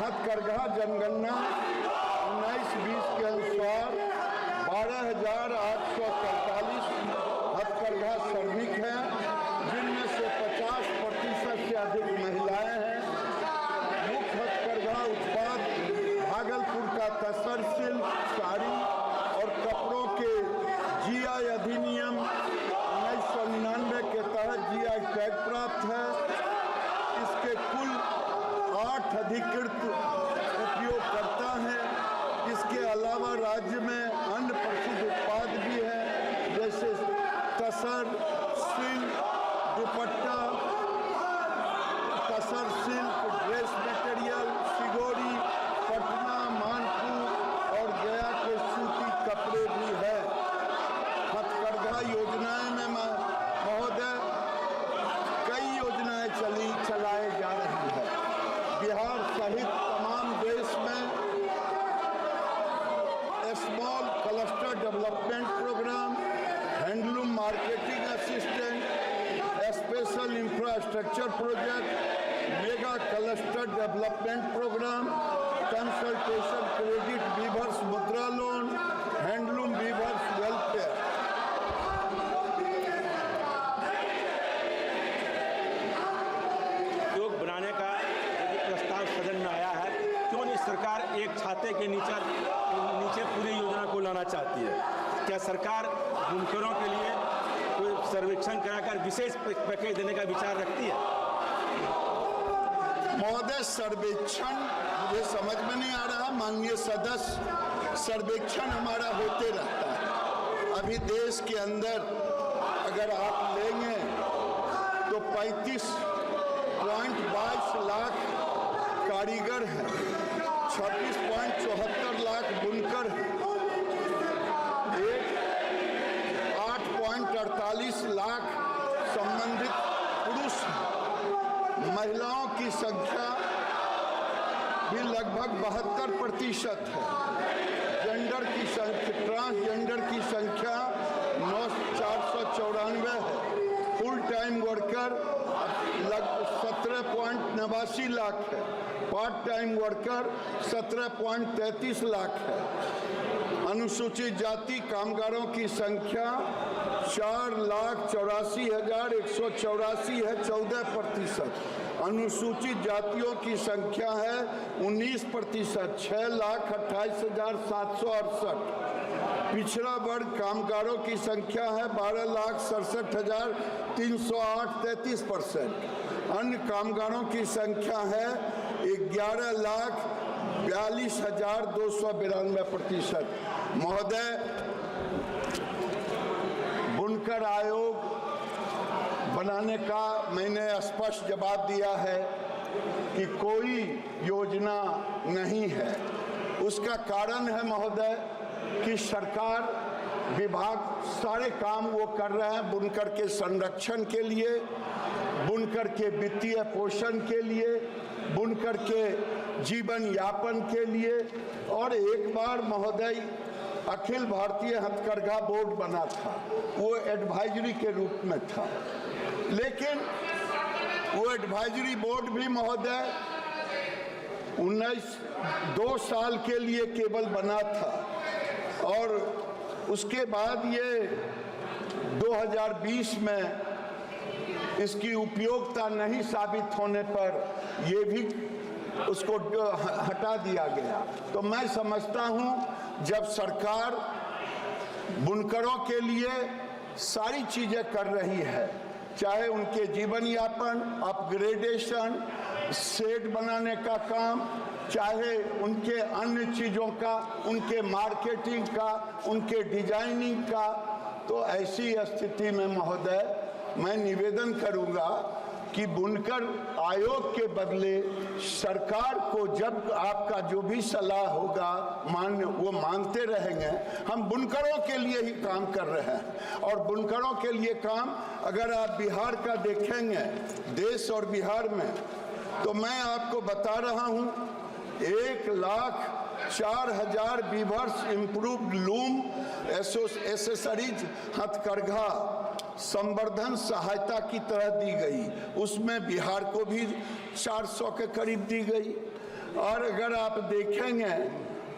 हथकरघा जनगणना 19-20 के अनुसार 12,843 हथकरघा श्रमिक हैं, जिनमें से 50% से अधिक महिलाएं हैं। मुख्य हथकरघा उत्पाद भागलपुर का तसर सिल्क, साड़ी और कपड़ों के जीआई अधिनियम 1999 के तहत जीआई टैग प्राप्त है। इसके कुल 8 अधिकृत उपयोगकर्ता हैं। इसके अलावा राज्य में अन्य प्रसिद्ध उत्पाद भी हैं, जैसे tussar silk dupatta, tussar silk dress material, Sigori, Patna, Manpur और गया के सूती कपड़े भी है। हथकरघा योजनाएं में महोदय कई योजनाएं चलाई जा रही है। बिहार सहित तमाम देश में small cluster development programme, handloom marketing assistant, special infrastructure project, mega cluster development programme, consultation credit weavers Mudra loan, handloom weavers welfare. योग बनाने का प्रस्ताव सदन में आया है, क्यों नहीं सरकार एक छाते के नीचे पूरी योजना को लाना चाहती है? क्या सरकार बुनकरों के लिए कोई सर्वेक्षण कराकर विशेष पैकेज देने का विचार रखती है? महोदय, सर्वेक्षण मुझे समझ में नहीं आ रहा। माननीय सदस्य, सर्वेक्षण हमारा होते रहता है। अभी देश के अंदर अगर आप लेंगे तो 35.22 लाख कारीगर हैं, 26.74 लाख बुनकर हैं, 8.48 लाख संबंधित पुरुष हैं। महिलाओं की संख्या भी लगभग 72% है। जेंडर की संख्या, ट्रांसजेंडर की संख्या 494 है। फुल टाइम वर्कर 17.89 लाख है। पार्ट टाइम वर्कर 17.33 लाख है। अनुसूचित जाति कामगारों की संख्या 4,84,184 है, 14%। अनुसूचित जातियों की संख्या है 19%, 6,28,768। पिछड़ा वर्ग कामगारों की संख्या है 12,67,308, 33%। अन्य कामगारों की संख्या है 11,42,292, महोदय, बुनकर आयोग बनाने का मैंने स्पष्ट जवाब दिया है कि कोई योजना नहीं है। उसका कारण है महोदय कि सरकार विभाग सारे काम वो कर रहे हैं बुनकर के संरक्षण के लिए, बुनकर के वित्तीय पोषण के लिए, बुनकर के जीवन यापन के लिए। और एक बार महोदय अखिल भारतीय हथकरघा बोर्ड बना था, वो एडवाइजरी के रूप में था, लेकिन वो एडवाइजरी बोर्ड भी महोदय 2 साल के लिए केवल बना था। और उसके बाद ये 2020 में इसकी उपयोगिता नहीं साबित होने पर ये भी उसको हटा दिया गया। तो मैं समझता हूँ जब सरकार बुनकरों के लिए सारी चीजें कर रही है, चाहे उनके जीवन यापन, अपग्रेडेशन, शेड बनाने का काम, चाहे उनके अन्य चीज़ों का, उनके मार्केटिंग का, उनके डिजाइनिंग का, तो ऐसी स्थिति में महोदय मैं निवेदन करूंगा कि बुनकर आयोग के बदले सरकार को जब आपका जो भी सलाह होगा वो मानते रहेंगे। हम बुनकरों के लिए ही काम कर रहे हैं और बुनकरों के लिए काम अगर आप बिहार का देखेंगे, देश और बिहार में, तो मैं आपको बता रहा हूं 1,04,000 वीवर्स इम्प्रूव्ड लूम एसेसरीज हथकरघा संवर्धन सहायता की तरह दी गई। उसमें बिहार को भी 400 के करीब दी गई। और अगर आप देखेंगे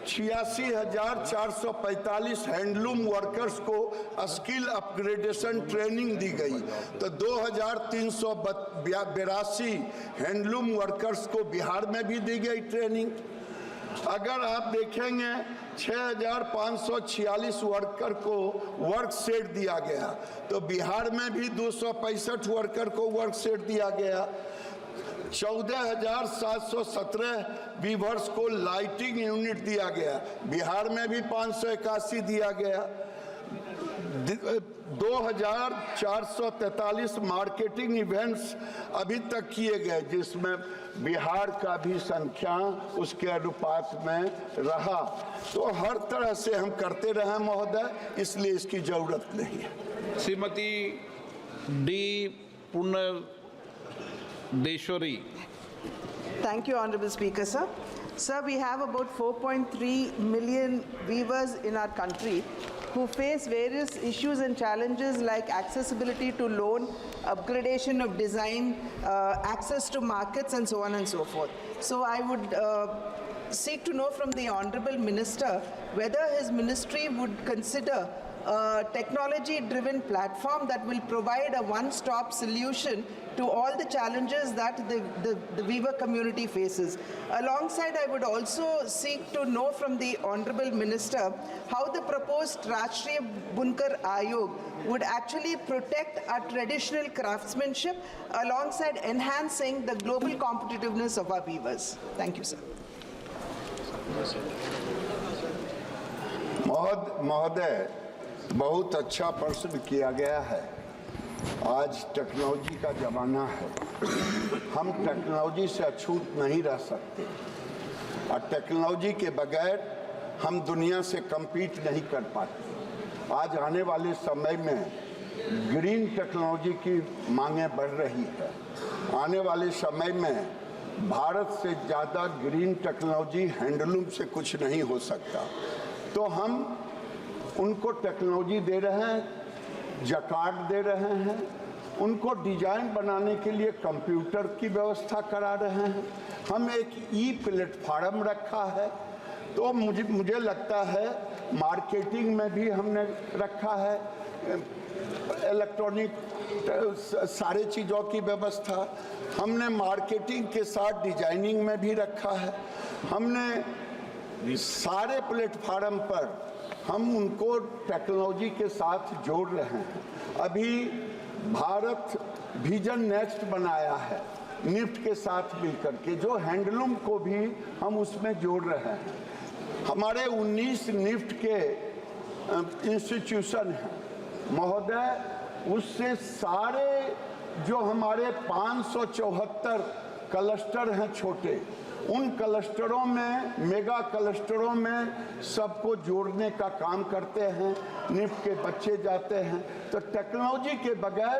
86,445 हैंडलूम वर्कर्स को स्किल अपग्रेडेशन ट्रेनिंग दी गई, तो 2,382 हैंडलूम वर्कर्स को बिहार में भी दी गई ट्रेनिंग। अगर आप देखेंगे 6,546 वर्कर को वर्क सेट दिया गया, तो बिहार में भी 265 वर्कर को वर्क सेट दिया गया। 14,717 वीवर्स को लाइटिंग यूनिट दिया गया, बिहार में भी 581 दिया गया। 2,443 मार्केटिंग इवेंट्स अभी तक किए गए, जिसमें बिहार का भी संख्या उसके अनुपात में रहा। तो हर तरह से हम करते रहे महोदय, इसलिए इसकी जरूरत नहीं है। Shrimati D Punnadeshwari. Thank you, Honorable Speaker, sir. Sir, we have about 4.3 million weavers in our country who face various issues and challenges like accessibility to loan, upgradation of design, access to markets, and so on and so forth. So I would seek to know from the Honorable Minister whether his ministry would consider a technology-driven platform that will provide a one-stop solution to all the challenges that the weaver community faces. Alongside, I would also seek to know from the Honorable Minister how the proposed Rashtriya Bunkar Ayog would actually protect our traditional craftsmanship alongside enhancing the global competitiveness of our weavers. Thank you, sir. महोदय, बहुत अच्छा प्रश्न किया गया है। आज technology का ज़माना है, हम टेक्नोलॉजी से अछूत नहीं रह सकते, और टेक्नोलॉजी के बगैर हम दुनिया से compete नहीं कर पाते। आज आने वाले समय में ग्रीन टेक्नोलॉजी की मांगें बढ़ रही है। आने वाले समय में भारत से ज़्यादा ग्रीन टेक्नोलॉजी हैंडलूम से कुछ नहीं हो सकता। तो हम उनको टेक्नोलॉजी दे रहे हैं, जकार्ड दे रहे हैं, उनको डिजाइन बनाने के लिए कंप्यूटर की व्यवस्था करा रहे हैं। हम एक प्लेटफार्म रखा है, तो मुझे लगता है मार्केटिंग में भी हमने रखा है, इलेक्ट्रॉनिक सारे चीज़ों की व्यवस्था हमने मार्केटिंग के साथ डिजाइनिंग में भी रखा है। हमने सारे प्लेटफार्म पर हम उनको टेक्नोलॉजी के साथ जोड़ रहे हैं। अभी भारत विजन नेक्स्ट बनाया है निफ्ट के साथ मिलकर के, जो हैंडलूम को भी हम उसमें जोड़ रहे हैं। हमारे 19 निफ्ट के इंस्टीट्यूशन हैं महोदय, उससे सारे जो हमारे 574 क्लस्टर हैं छोटे, उन क्लस्टरों में, मेगा क्लस्टरों में सबको जोड़ने का काम करते हैं। निफ्ट के बच्चे जाते हैं, तो टेक्नोलॉजी के बगैर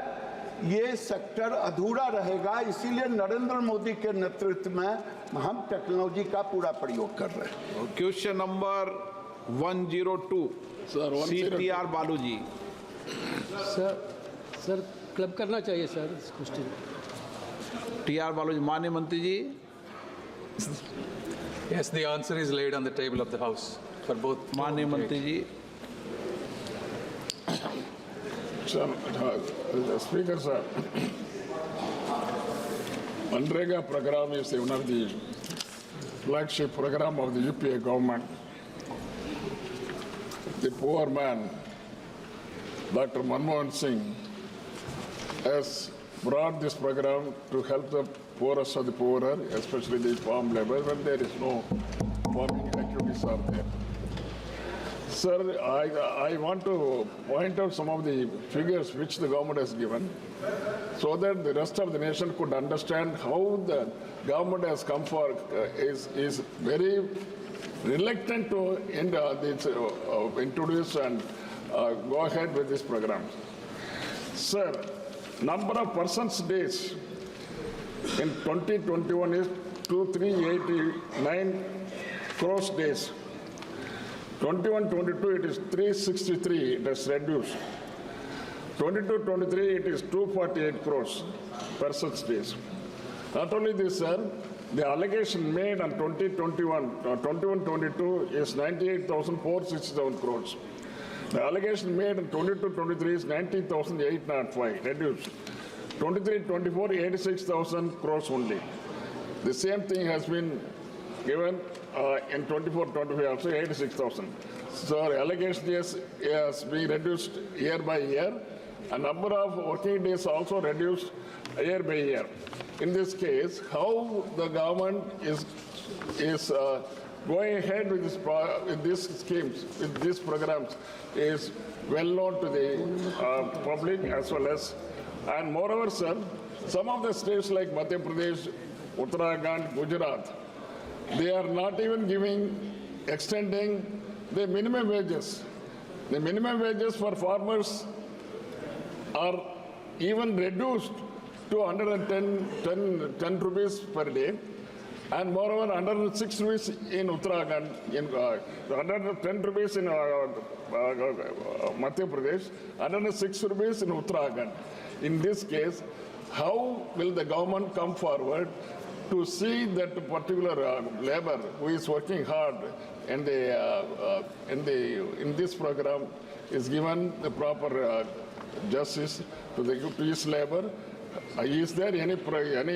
ये सेक्टर अधूरा रहेगा। इसीलिए नरेंद्र मोदी के नेतृत्व में हम टेक्नोलॉजी का पूरा प्रयोग कर रहे हैं। Question number 102 CTR Baluji. Sir club करना चाहिए सर इस क्वेश्चन। TR बालूजी। माननीय मंत्री जी। Yes, the answer is laid on the table of the House for both. माननीय मंत्री जी। Speaker, sir, Manrega program is one of the flagship program of the UPA government. The poor man, Dr. Manmohan Singh, has brought this program to help the poorest of the poorer, especially the farm labor, when there is no farming activities are there. Sir, I want to point out some of the figures which the government has given, so that the rest of the nation could understand how the government has come for, is very reluctant to introduce and go ahead with this program. Sir, number of persons days in 2021 is 2389 crores days. 21-22 it is 363, it has reduced. 22-23 it is 248 crores persons days. Not only this, sir, The allocation made on 21-22 is 98,467 crores. The allocation made in 22-23 is 90,805, reduced. 23-24, 86,000 crores only. The same thing has been given in 24-25 also, 86,000. So allocation has been reduced year by year. A number of working days also reduced year by year. In this case, how the government is going ahead with these schemes, with these programs, is well known to the public as well as, and moreover, sir, some of the states like Madhya Pradesh, Uttarakhand, Gujarat, they are not even extending the minimum wages. The minimum wages for farmers are even reduced to 110 rupees per day, and moreover 106 rupees in Uttarakhand, 110 rupees in Madhya Pradesh, 106 rupees in Uttarakhand. In this case, how will the government come forward to see that particular labor who is working hard and in this program is given the proper justice to his labor? Is there any program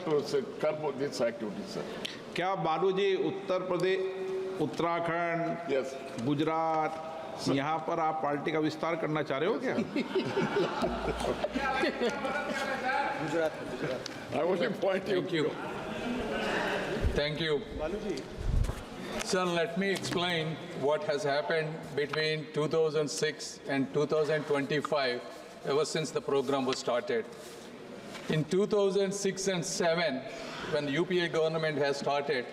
to curb these activities, sir? क्या बालू जी Uttar Pradesh, Uttarakhand, Yes. Gujarat, यहाँ पर आप party का विस्तार करना चाह रहे हो क्या? I only point you. Thank you. Thank you. Sir, let me explain what has happened between 2006 and 2025, ever since the program was started. In 2006 and 7, when the UPA government has started,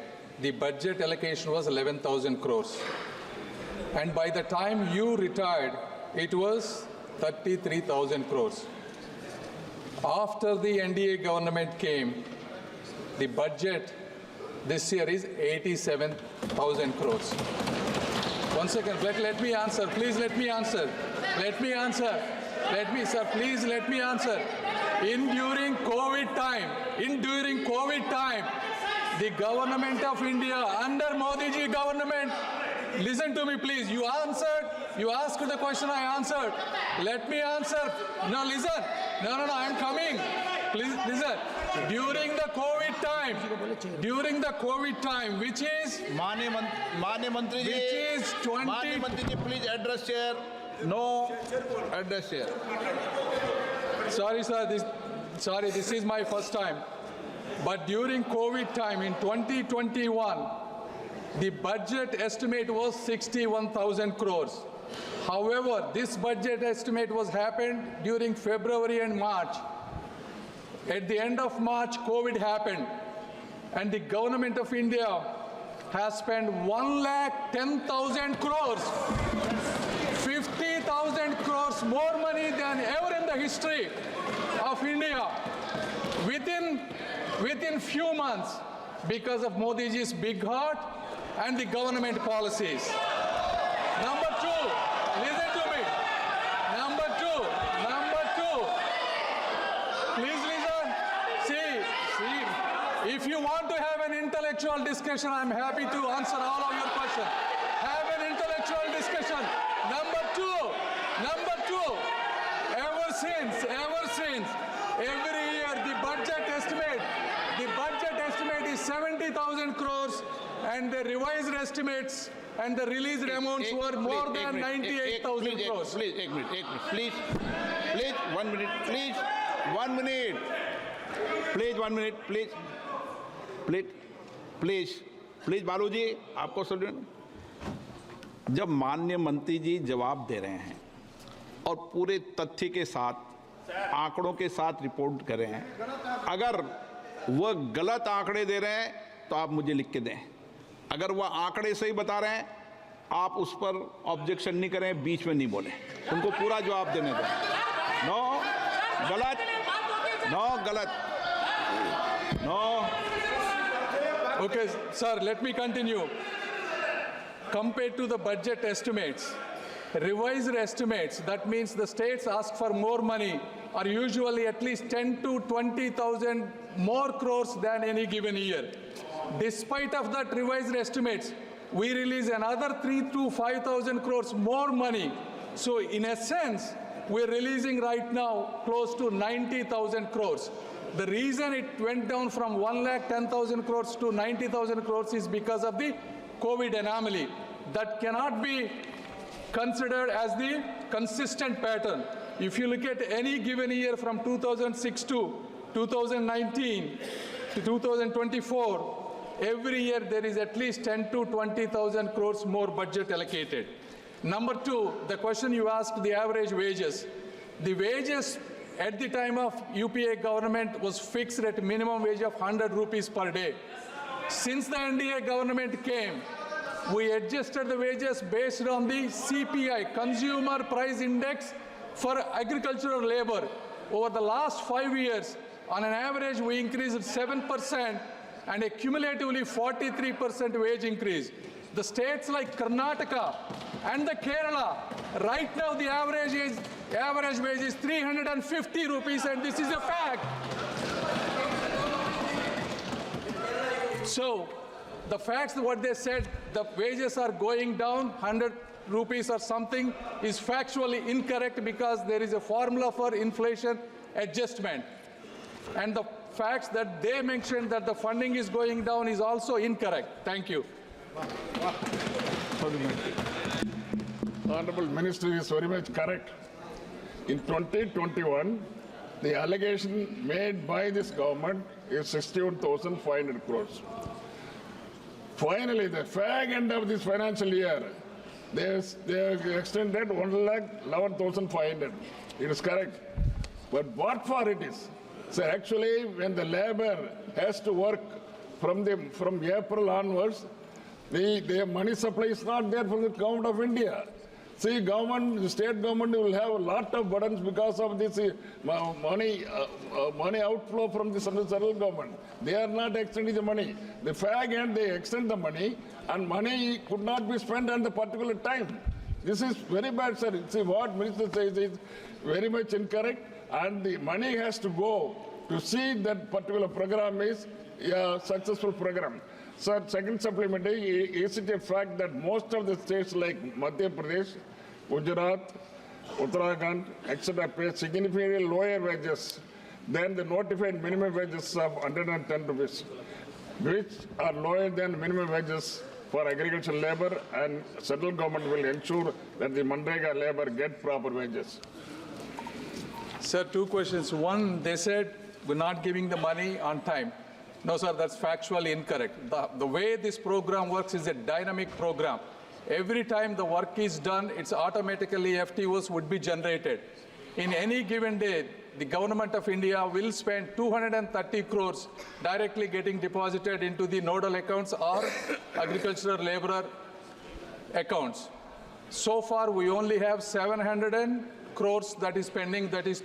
the budget allocation was 11,000 crores. And by the time you retired, it was 33,000 crores. After the NDA government came, the budget this year is 87,000 crores. One second, let me answer. Please let me answer. Let me answer. Sir, please let me answer. During COVID time, the government of India under Modi ji government, listen to me please, you answered, you asked the question, I answered. Let me answer. No, listen. No, I'm coming. Please listen. During the COVID time, which is माननीय मंत्री जी, which is 20 माननीय मंत्री ji, please address share, no address share. Sorry, sir. This is my first time. But during COVID time in 2021, the budget estimate was 61,000 crores. However, this budget estimate was happened during February and March. At the end of March, COVID happened, and the government of India has spent 1,10,000 crores. 50,000 crores more money than ever in the history of India within few months because of Modi ji's big heart and the government policies. Number two, listen to me. Number two, please listen. See, if you want to have an intellectual discussion, I'm happy to answer all of your questions. Have an intellectual discussion. Number two, ever since, every year the budget estimate is 70,000 crores, and the revised estimates and the released amounts were more than 98,000 crores. Please, 1 minute. Please बालू जी, आपको सुन. जब माननीय मंत्री जी जवाब दे रहे हैं और पूरे तथ्य के साथ, आंकड़ों के साथ रिपोर्ट कर रहे हैं, अगर वह गलत आंकड़े दे रहे हैं तो आप मुझे लिख के दें. अगर वह आंकड़े सही बता रहे हैं, आप उस पर ऑब्जेक्शन नहीं करें, बीच में नहीं बोलें, उनको पूरा जवाब देने दें. नो गलत. Okay, sir, let me continue. Compared to the budget estimates, revised estimates, that means the states asked for more money are usually at least 10 to 20,000 more crores than any given year. Despite of that revised estimates, we release another 3 to 5,000 crores more money. So in a sense, we're releasing right now close to 90,000 crores. The reason it went down from 1,10,000 crores to 90,000 crores is because of the COVID anomaly. That cannot be considered as the consistent pattern. If you look at any given year from 2006 to 2019 to 2024, every year there is at least 10 to 20,000 crores more budget allocated. Number two, the question you asked, the average wages. The wages at the time of UPA government was fixed at a minimum wage of 100 rupees per day. Since the NDA government came, we adjusted the wages based on the CPI, Consumer Price Index for agricultural labor. Over the last 5 years, on an average, we increased 7% and a cumulatively 43% wage increase. The states like Karnataka and the Kerala, right now the average wage is 350 rupees, and this is a fact. So the facts, what they said, the wages are going down 100 rupees or something, is factually incorrect because there is a formula for inflation adjustment. And the facts that they mentioned that the funding is going down is also incorrect. Thank you. Honorable Minister is very much correct. In 2021, the allegation made by this government is 61,500 crores. Finally, the fag end of this financial year, they have extended 1,11,500. It is correct. But what for it is? So actually, when the labor has to work from April onwards, the money supply is not there from the government of India. See, the state government will have a lot of burdens because of this money outflow from the central government. They are not extending the money. The fag end, they extend the money, and money could not be spent at the particular time. This is very bad, sir. See, what Minister says is very much incorrect, and the money has to go to see that particular program is a successful program. Sir, second supplementary, is it a fact that most of the states like Madhya Pradesh, Gujarat, Uttarakhand, etc. pay significantly lower wages than the notified minimum wages of 110 rupees, which are lower than minimum wages for agricultural labor, and central government will ensure that the Manrega labor get proper wages. Sir, two questions. One, they said we're not giving the money on time. No, sir, that's factually incorrect. The way this program works is a dynamic program. Every time the work is done, it's automatically FTOs would be generated. In any given day, the government of India will spend 230 crores directly getting deposited into the nodal accounts or agricultural laborer accounts. So far, we only have 700 crores that is pending, that is